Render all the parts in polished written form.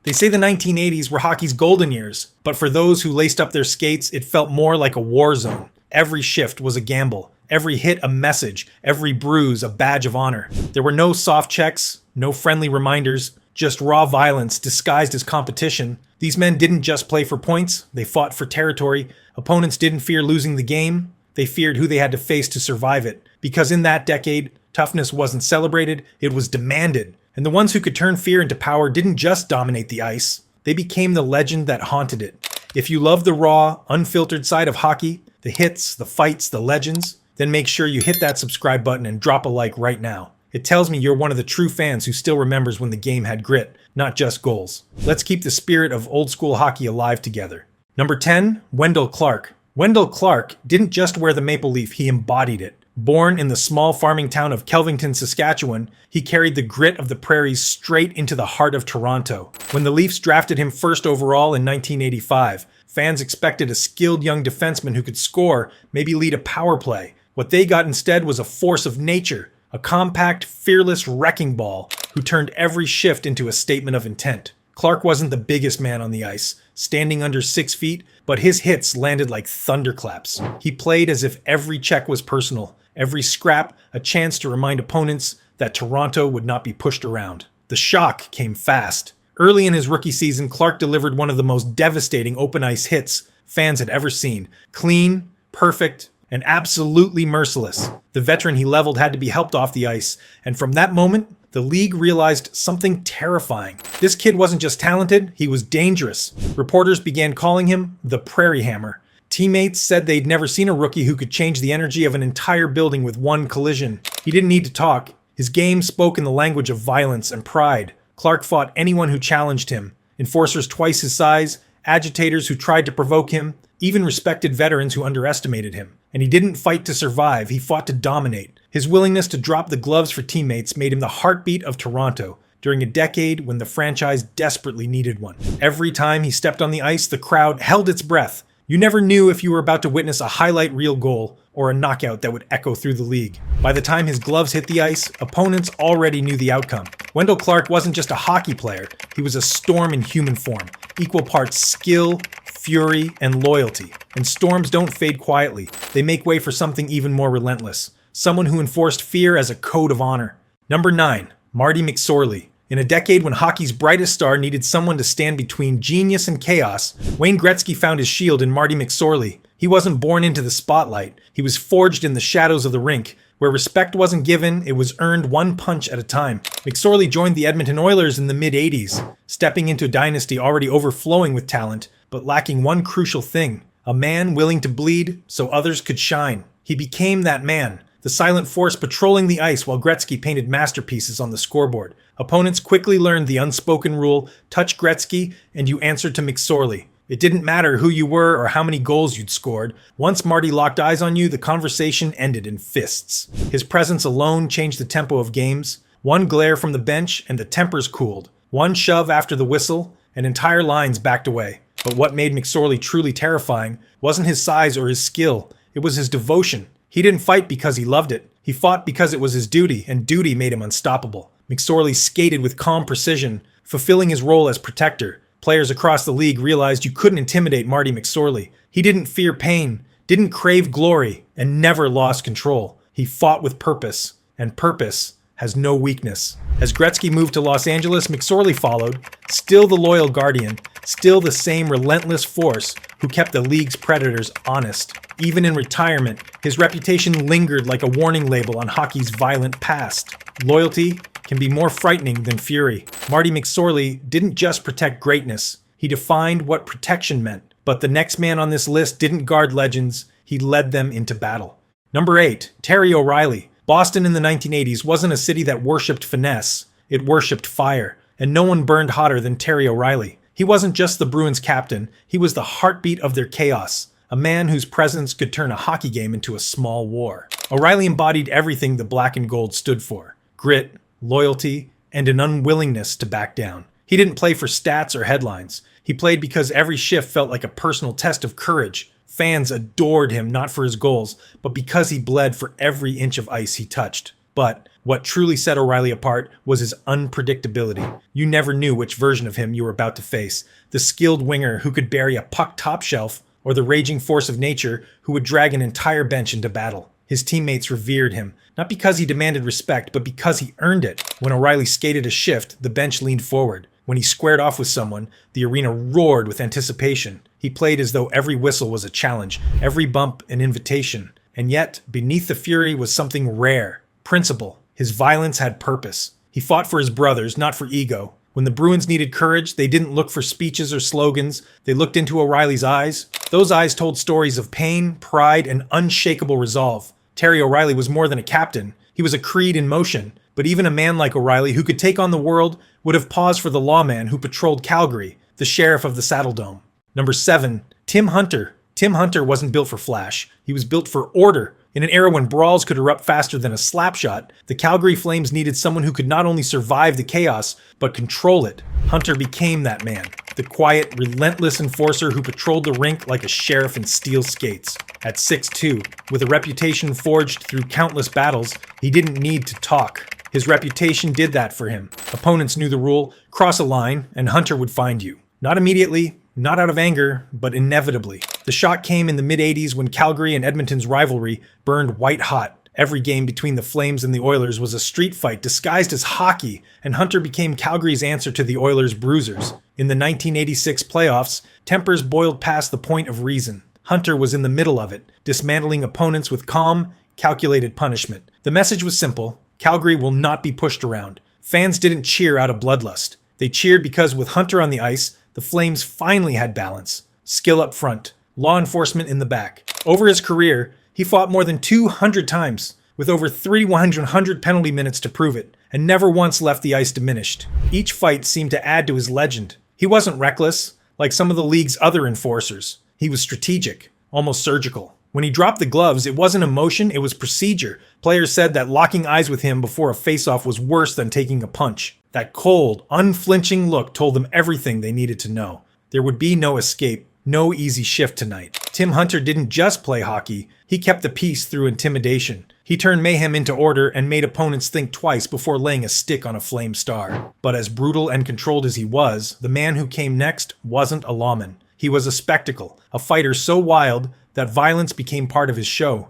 They say the 1980s were hockey's golden years, but for those who laced up their skates, it felt more like a war zone. Every shift was a gamble. Every hit a message. Every bruise a badge of honor. There were no soft checks, no friendly reminders, just raw violence disguised as competition. These men didn't just play for points, they fought for territory. Opponents didn't fear losing the game, they feared who they had to face to survive it. Because in that decade, toughness wasn't celebrated, it was demanded. And the ones who could turn fear into power didn't just dominate the ice, they became the legend that haunted it. If you love the raw, unfiltered side of hockey, the hits, the fights, the legends, then make sure you hit that subscribe button and drop a like right now. It tells me you're one of the true fans who still remembers when the game had grit, not just goals. Let's keep the spirit of old school hockey alive together. Number 10, Wendell Clark. Wendell Clark didn't just wear the maple leaf, he embodied it. Born in the small farming town of Kelvington, Saskatchewan, he carried the grit of the prairies straight into the heart of Toronto. When the Leafs drafted him first overall in 1985, fans expected a skilled young defenseman who could score, maybe lead a power play. What they got instead was a force of nature, a compact, fearless wrecking ball who turned every shift into a statement of intent. Clark wasn't the biggest man on the ice, standing under 6 feet, but his hits landed like thunderclaps. He played as if every check was personal, every scrap a chance to remind opponents that Toronto would not be pushed around. The shock came fast. Early in his rookie season, Clark delivered one of the most devastating open ice hits fans had ever seen. Clean, perfect, and absolutely merciless. The veteran he leveled had to be helped off the ice, and from that moment, the league realized something terrifying. This kid wasn't just talented, he was dangerous. Reporters began calling him the Prairie Hammer. Teammates said they'd never seen a rookie who could change the energy of an entire building with one collision. He didn't need to talk. His game spoke in the language of violence and pride. Clark fought anyone who challenged him. Enforcers twice his size, agitators who tried to provoke him, even respected veterans who underestimated him. And he didn't fight to survive, he fought to dominate. His willingness to drop the gloves for teammates made him the heartbeat of Toronto during a decade when the franchise desperately needed one. Every time he stepped on the ice, the crowd held its breath. You never knew if you were about to witness a highlight reel goal or a knockout that would echo through the league. By the time his gloves hit the ice, opponents already knew the outcome. Wendell Clark wasn't just a hockey player, he was a storm in human form, equal parts skill, fury, and loyalty. And storms don't fade quietly, they make way for something even more relentless. Someone who enforced fear as a code of honor. Number 9, Marty McSorley. In a decade when hockey's brightest star needed someone to stand between genius and chaos, Wayne Gretzky found his shield in Marty McSorley. He wasn't born into the spotlight. He was forged in the shadows of the rink. Where respect wasn't given, it was earned one punch at a time. McSorley joined the Edmonton Oilers in the mid-80s, stepping into a dynasty already overflowing with talent, but lacking one crucial thing: a man willing to bleed so others could shine. He became that man, the silent force patrolling the ice while Gretzky painted masterpieces on the scoreboard. Opponents quickly learned the unspoken rule: touch Gretzky and you answered to McSorley. It didn't matter who you were or how many goals you'd scored. Once Marty locked eyes on you, the conversation ended in fists. His presence alone changed the tempo of games. One glare from the bench and the tempers cooled. One shove after the whistle and entire lines backed away. But what made McSorley truly terrifying wasn't his size or his skill. It was his devotion. He didn't fight because he loved it. He fought because it was his duty, and duty made him unstoppable. McSorley skated with calm precision, fulfilling his role as protector. Players across the league realized you couldn't intimidate Marty McSorley. He didn't fear pain, didn't crave glory, and never lost control. He fought with purpose, and purpose has no weakness. As Gretzky moved to Los Angeles, McSorley followed, still the loyal guardian, still the same relentless force who kept the league's predators honest. Even in retirement, his reputation lingered like a warning label on hockey's violent past. Loyalty can be more frightening than fury. Marty McSorley didn't just protect greatness, he defined what protection meant. But the next man on this list didn't guard legends, he led them into battle. Number 8, Terry O'Reilly. Boston in the 1980s wasn't a city that worshipped finesse, it worshipped fire. And no one burned hotter than Terry O'Reilly. He wasn't just the Bruins captain, he was the heartbeat of their chaos. A man whose presence could turn a hockey game into a small war. O'Reilly embodied everything the black and gold stood for: grit, loyalty, and an unwillingness to back down. He didn't play for stats or headlines. He played because every shift felt like a personal test of courage. Fans adored him not for his goals, but because he bled for every inch of ice he touched. But what truly set O'Reilly apart was his unpredictability. You never knew which version of him you were about to face. The skilled winger who could bury a puck top shelf, or the raging force of nature who would drag an entire bench into battle. His teammates revered him, not because he demanded respect, but because he earned it. When O'Reilly skated a shift, the bench leaned forward. When he squared off with someone, the arena roared with anticipation. He played as though every whistle was a challenge, every bump an invitation. And yet, beneath the fury was something rare. Principle. His violence had purpose. He fought for his brothers, not for ego. When the Bruins needed courage, they didn't look for speeches or slogans. They looked into O'Reilly's eyes. Those eyes told stories of pain, pride, and unshakable resolve. Terry O'Reilly was more than a captain. He was a creed in motion. But even a man like O'Reilly, who could take on the world, would have paused for the lawman who patrolled Calgary, the sheriff of the Saddle Dome. Number 7, Tim Hunter. Tim Hunter wasn't built for flash. He was built for order. In an era when brawls could erupt faster than a slapshot, the Calgary Flames needed someone who could not only survive the chaos, but control it. Hunter became that man. The quiet, relentless enforcer who patrolled the rink like a sheriff in steel skates. At 6'2", with a reputation forged through countless battles, he didn't need to talk. His reputation did that for him. Opponents knew the rule: cross a line, and Hunter would find you. Not immediately, not out of anger, but inevitably. The shot came in the mid-'80s when Calgary and Edmonton's rivalry burned white hot. Every game between the Flames and the Oilers was a street fight disguised as hockey, and Hunter became Calgary's answer to the Oilers' bruisers. In the 1986 playoffs, tempers boiled past the point of reason. Hunter was in the middle of it, dismantling opponents with calm, calculated punishment. The message was simple: Calgary will not be pushed around. Fans didn't cheer out of bloodlust. They cheered because with Hunter on the ice, the Flames finally had balance. Skill up front, law enforcement in the back. Over his career, he fought more than 200 times, with over 3,100 penalty minutes to prove it, and never once left the ice diminished. Each fight seemed to add to his legend. He wasn't reckless, like some of the league's other enforcers. He was strategic, almost surgical. When he dropped the gloves, it wasn't emotion, it was procedure. Players said that locking eyes with him before a face-off was worse than taking a punch. That cold, unflinching look told them everything they needed to know. There would be no escape, no easy shift tonight. Tim Hunter didn't just play hockey, he kept the peace through intimidation. He turned mayhem into order and made opponents think twice before laying a stick on a Flame star. But as brutal and controlled as he was, the man who came next wasn't a lawman. He was a spectacle, a fighter so wild that violence became part of his show.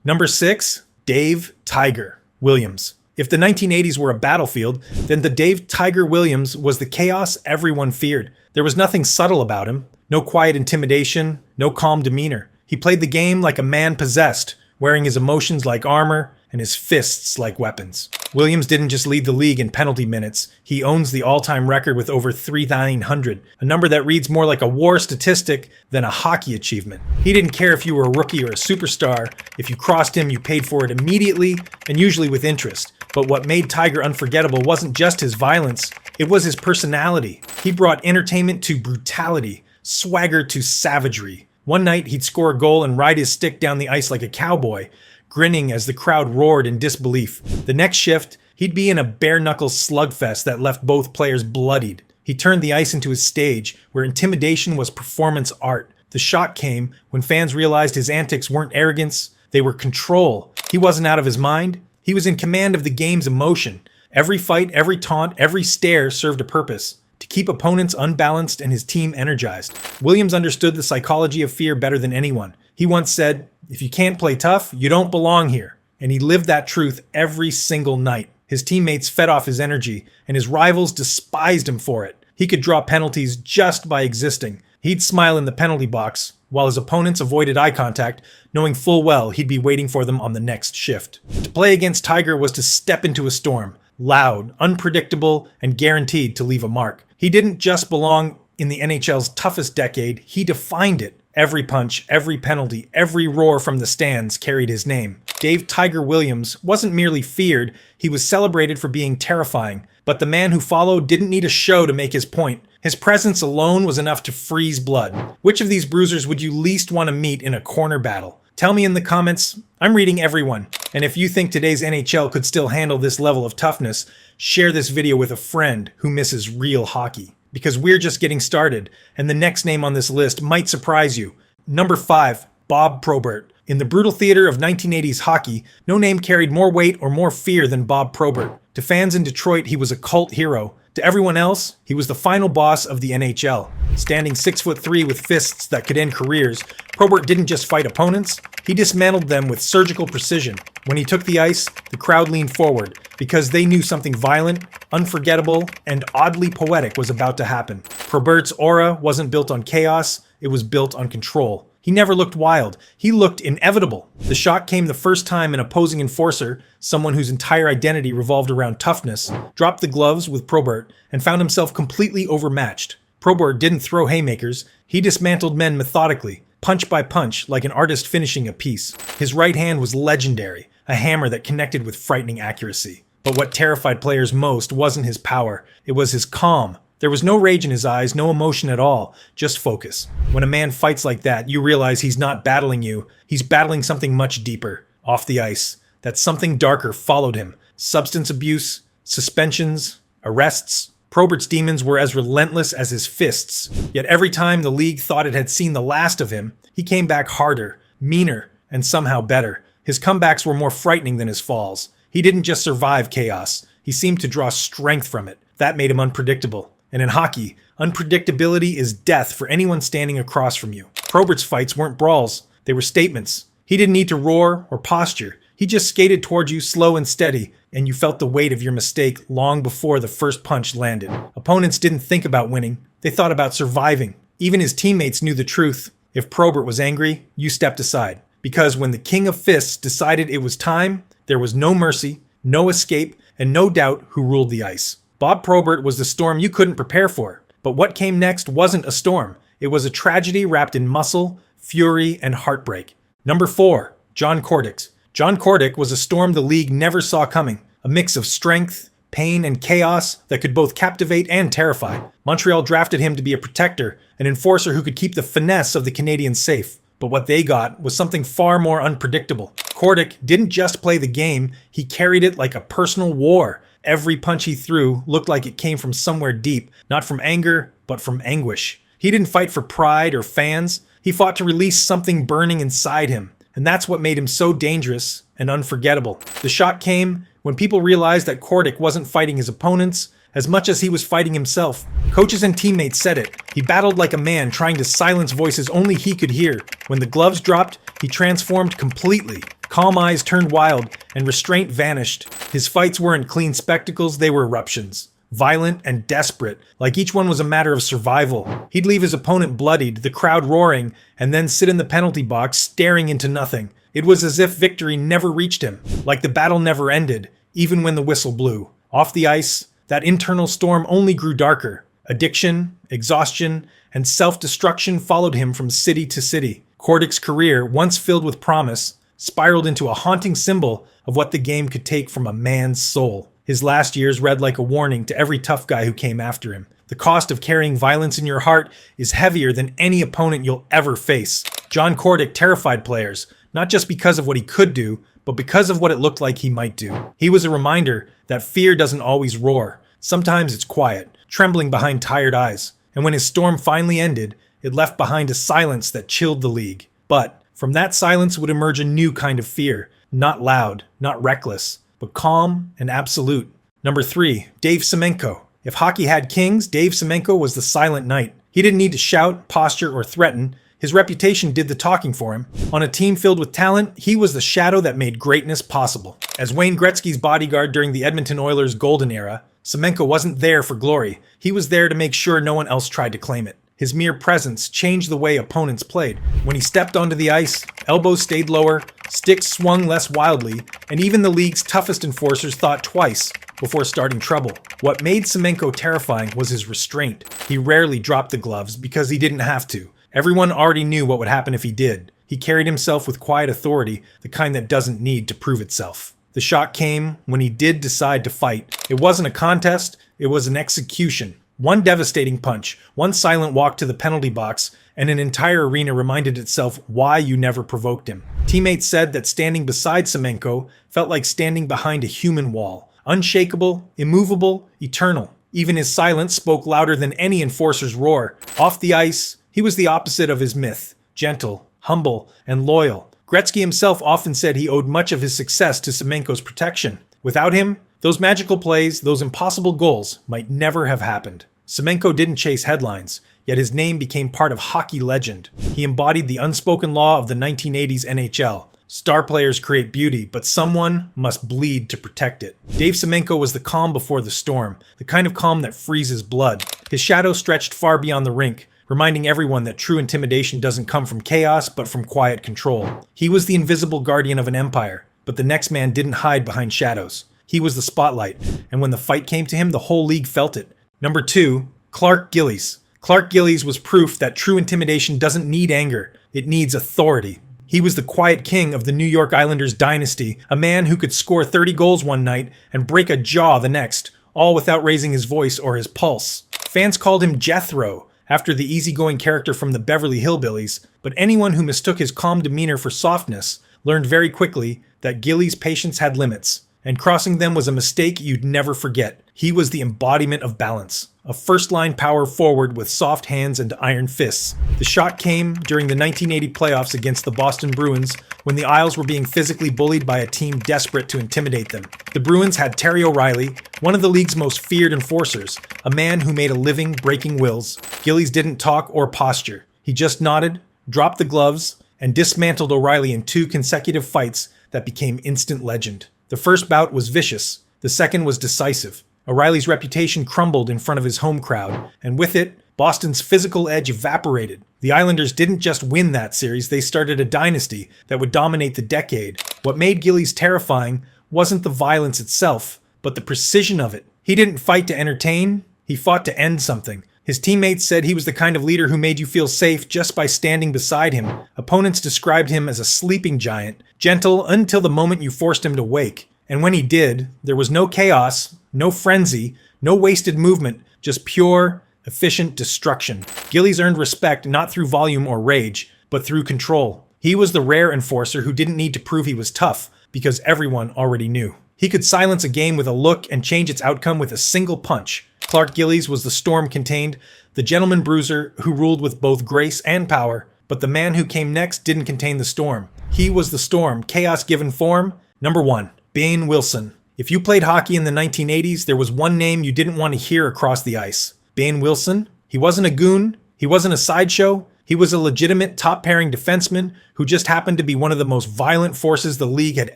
Number 6, Dave Tiger Williams. If the 1980s were a battlefield, then the Dave Tiger Williams was the chaos everyone feared. There was nothing subtle about him, no quiet intimidation, no calm demeanor. He played the game like a man possessed, wearing his emotions like armor and his fists like weapons. Williams didn't just lead the league in penalty minutes, he owns the all-time record with over 3,900, a number that reads more like a war statistic than a hockey achievement. He didn't care if you were a rookie or a superstar. If you crossed him, you paid for it immediately and usually with interest. But what made Tiger unforgettable wasn't just his violence, it was his personality. He brought entertainment to brutality, swagger to savagery. One night, he'd score a goal and ride his stick down the ice like a cowboy, grinning as the crowd roared in disbelief. The next shift, he'd be in a bare-knuckle slugfest that left both players bloodied. He turned the ice into a stage where intimidation was performance art. The shock came when fans realized his antics weren't arrogance, they were control. He wasn't out of his mind. He was in command of the game's emotion. Every fight, every taunt, every stare served a purpose: to keep opponents unbalanced and his team energized. Williams understood the psychology of fear better than anyone. He once said, "If you can't play tough, you don't belong here." And he lived that truth every single night. His teammates fed off his energy, and his rivals despised him for it. He could draw penalties just by existing. He'd smile in the penalty box, while his opponents avoided eye contact, knowing full well he'd be waiting for them on the next shift. To play against Tiger was to step into a storm, loud, unpredictable, and guaranteed to leave a mark. He didn't just belong in the NHL's toughest decade, he defined it. Every punch, every penalty, every roar from the stands carried his name. Dave Tiger Williams wasn't merely feared, he was celebrated for being terrifying. But the man who followed didn't need a show to make his point. His presence alone was enough to freeze blood. Which of these bruisers would you least want to meet in a corner battle? Tell me in the comments. I'm reading everyone. And if you think today's NHL could still handle this level of toughness, share this video with a friend who misses real hockey. Because we're just getting started, and the next name on this list might surprise you. Number 5, Bob Probert. In the brutal theater of 1980s hockey, no name carried more weight or more fear than Bob Probert. To fans in Detroit, he was a cult hero. To everyone else, he was the final boss of the NHL. Standing 6'3" with fists that could end careers, Probert didn't just fight opponents, he dismantled them with surgical precision. When he took the ice, the crowd leaned forward, because they knew something violent, unforgettable, and oddly poetic was about to happen. Probert's aura wasn't built on chaos, it was built on control. He never looked wild, he looked inevitable. The shock came the first time an opposing enforcer, someone whose entire identity revolved around toughness, dropped the gloves with Probert and found himself completely overmatched. Probert didn't throw haymakers, he dismantled men methodically, punch by punch, like an artist finishing a piece. His right hand was legendary, a hammer that connected with frightening accuracy. But what terrified players most wasn't his power, it was his calm. There was no rage in his eyes, no emotion at all, just focus. When a man fights like that, you realize he's not battling you, he's battling something much deeper, off the ice. That something darker followed him. Substance abuse, suspensions, arrests. Probert's demons were as relentless as his fists. Yet every time the league thought it had seen the last of him, he came back harder, meaner, and somehow better. His comebacks were more frightening than his falls. He didn't just survive chaos, he seemed to draw strength from it. That made him unpredictable. And in hockey, unpredictability is death for anyone standing across from you. Probert's fights weren't brawls, they were statements. He didn't need to roar or posture. He just skated towards you slow and steady, and you felt the weight of your mistake long before the first punch landed. Opponents didn't think about winning, they thought about surviving. Even his teammates knew the truth. If Probert was angry, you stepped aside. Because when the King of Fists decided it was time, there was no mercy, no escape, and no doubt who ruled the ice. Bob Probert was the storm you couldn't prepare for. But what came next wasn't a storm. It was a tragedy wrapped in muscle, fury, and heartbreak. Number 4. John Cordic. John Cordic was a storm the league never saw coming. A mix of strength, pain, and chaos that could both captivate and terrify. Montreal drafted him to be a protector, an enforcer who could keep the finesse of the Canadiens safe. But what they got was something far more unpredictable. Cordic didn't just play the game, he carried it like a personal war. Every punch he threw looked like it came from somewhere deep, not from anger, but from anguish. He didn't fight for pride or fans, he fought to release something burning inside him. And that's what made him so dangerous and unforgettable. The shock came when people realized that Cordic wasn't fighting his opponents as much as he was fighting himself. Coaches and teammates said it. He battled like a man trying to silence voices only he could hear. When the gloves dropped, he transformed completely. Calm eyes turned wild, and restraint vanished. His fights weren't clean spectacles, they were eruptions. Violent and desperate, like each one was a matter of survival. He'd leave his opponent bloodied, the crowd roaring, and then sit in the penalty box staring into nothing. It was as if victory never reached him, like the battle never ended, even when the whistle blew. Off the ice, that internal storm only grew darker. Addiction, exhaustion, and self-destruction followed him from city to city. Cordic's career, once filled with promise, spiraled into a haunting symbol of what the game could take from a man's soul. His last years read like a warning to every tough guy who came after him. The cost of carrying violence in your heart is heavier than any opponent you'll ever face. John Cordic terrified players, not just because of what he could do, but because of what it looked like he might do. He was a reminder that fear doesn't always roar. Sometimes it's quiet, trembling behind tired eyes. And when his storm finally ended, it left behind a silence that chilled the league. But from that silence would emerge a new kind of fear. Not loud, not reckless, but calm and absolute. Number 3, Dave Semenko. If hockey had kings, Dave Semenko was the silent knight. He didn't need to shout, posture, or threaten. His reputation did the talking for him. On a team filled with talent, he was the shadow that made greatness possible. As Wayne Gretzky's bodyguard during the Edmonton Oilers' golden era, Semenko wasn't there for glory. He was there to make sure no one else tried to claim it. His mere presence changed the way opponents played. When he stepped onto the ice, elbows stayed lower, sticks swung less wildly, and even the league's toughest enforcers thought twice before starting trouble. What made Semenko terrifying was his restraint. He rarely dropped the gloves because he didn't have to. Everyone already knew what would happen if he did. He carried himself with quiet authority, the kind that doesn't need to prove itself. The shock came when he did decide to fight. It wasn't a contest, it was an execution. One devastating punch, one silent walk to the penalty box, and an entire arena reminded itself why you never provoked him. Teammates said that standing beside Semenko felt like standing behind a human wall. Unshakable, immovable, eternal. Even his silence spoke louder than any enforcer's roar. Off the ice, he was the opposite of his myth. Gentle, humble, and loyal. Gretzky himself often said he owed much of his success to Semenko's protection. Without him, those magical plays, those impossible goals might never have happened. Semenko didn't chase headlines, yet his name became part of hockey legend. He embodied the unspoken law of the 1980s NHL. Star players create beauty, but someone must bleed to protect it. Dave Semenko was the calm before the storm, the kind of calm that freezes blood. His shadow stretched far beyond the rink, reminding everyone that true intimidation doesn't come from chaos, but from quiet control. He was the invisible guardian of an empire, but the next man didn't hide behind shadows. He was the spotlight, and when the fight came to him, the whole league felt it. Number 2, Clark Gillies. Clark Gillies was proof that true intimidation doesn't need anger, it needs authority. He was the quiet king of the New York Islanders dynasty, a man who could score 30 goals one night and break a jaw the next, all without raising his voice or his pulse. Fans called him Jethro, after the easygoing character from the Beverly Hillbillies, but anyone who mistook his calm demeanor for softness learned very quickly that Gillies' patience had limits, and crossing them was a mistake you'd never forget. He was the embodiment of balance, a first-line power forward with soft hands and iron fists. The shot came during the 1980 playoffs against the Boston Bruins when the Isles were being physically bullied by a team desperate to intimidate them. The Bruins had Terry O'Reilly, one of the league's most feared enforcers, a man who made a living breaking wills. Gillies didn't talk or posture. He just nodded, dropped the gloves, and dismantled O'Reilly in 2 consecutive fights that became instant legend. The first bout was vicious. The second was decisive. O'Reilly's reputation crumbled in front of his home crowd, and with it, Boston's physical edge evaporated. The Islanders didn't just win that series, they started a dynasty that would dominate the decade. What made Gillies terrifying wasn't the violence itself, but the precision of it. He didn't fight to entertain, he fought to end something. His teammates said he was the kind of leader who made you feel safe just by standing beside him. Opponents described him as a sleeping giant, gentle until the moment you forced him to wake. And when he did, there was no chaos, no frenzy, no wasted movement, just pure, efficient destruction. Gillies earned respect not through volume or rage, but through control. He was the rare enforcer who didn't need to prove he was tough, because everyone already knew. He could silence a game with a look and change its outcome with a single punch. Clark Gillies was the storm contained, the gentleman bruiser who ruled with both grace and power, but the man who came next didn't contain the storm. He was the storm, chaos given form. Number 1, Behn Wilson. If you played hockey in the 1980s, there was one name you didn't want to hear across the ice. Behn Wilson. He wasn't a goon. He wasn't a sideshow. He was a legitimate top-pairing defenseman who just happened to be one of the most violent forces the league had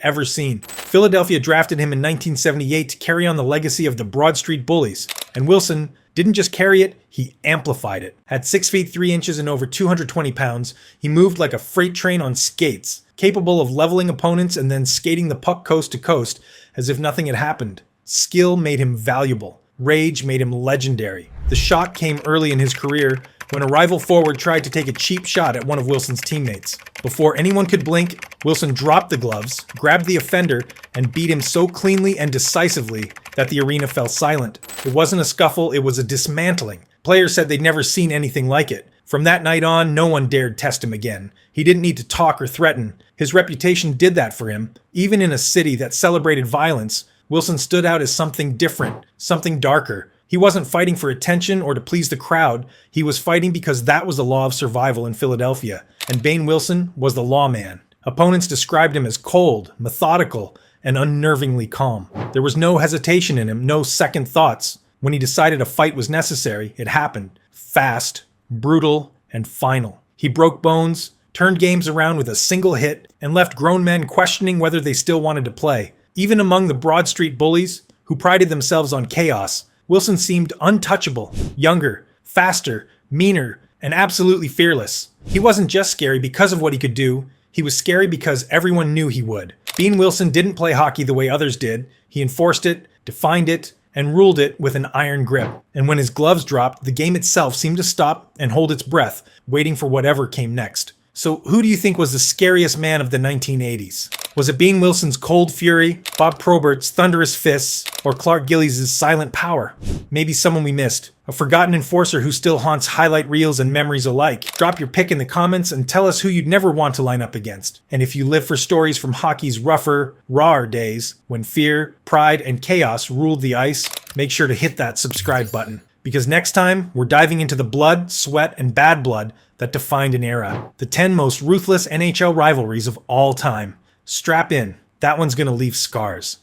ever seen. Philadelphia drafted him in 1978 to carry on the legacy of the Broad Street Bullies, and Wilson didn't just carry it, he amplified it. At 6 feet 3 inches and over 220 pounds, he moved like a freight train on skates, capable of leveling opponents and then skating the puck coast to coast as if nothing had happened. Skill made him valuable. Rage made him legendary. The shock came early in his career when a rival forward tried to take a cheap shot at one of Wilson's teammates. Before anyone could blink, Wilson dropped the gloves, grabbed the offender, and beat him so cleanly and decisively that the arena fell silent. It wasn't a scuffle, it was a dismantling. Players said they'd never seen anything like it. From that night on, no one dared test him again. He didn't need to talk or threaten. His reputation did that for him. Even in a city that celebrated violence, Wilson stood out as something different, something darker. He wasn't fighting for attention or to please the crowd. He was fighting because that was the law of survival in Philadelphia. And Behn Wilson was the lawman. Opponents described him as cold, methodical, and unnervingly calm. There was no hesitation in him, no second thoughts. When he decided a fight was necessary, it happened. Fast, brutal, and final. He broke bones, turned games around with a single hit, and left grown men questioning whether they still wanted to play. Even among the Broad Street Bullies, who prided themselves on chaos, Wilson seemed untouchable, younger, faster, meaner, and absolutely fearless. He wasn't just scary because of what he could do, he was scary because everyone knew he would. Behn Wilson didn't play hockey the way others did. He enforced it, defined it, and ruled it with an iron grip. And when his gloves dropped, the game itself seemed to stop and hold its breath, waiting for whatever came next. So who do you think was the scariest man of the 1980s? Was it Behn Wilson's cold fury, Bob Probert's thunderous fists, or Clark Gillies' silent power? Maybe someone we missed. A forgotten enforcer who still haunts highlight reels and memories alike. Drop your pick in the comments and tell us who you'd never want to line up against. And if you live for stories from hockey's rougher, rawer days, when fear, pride, and chaos ruled the ice, make sure to hit that subscribe button. because next time we're diving into the blood, sweat, and bad blood that defined an era. The 10 most ruthless NHL rivalries of all time. Strap in. That one's gonna leave scars.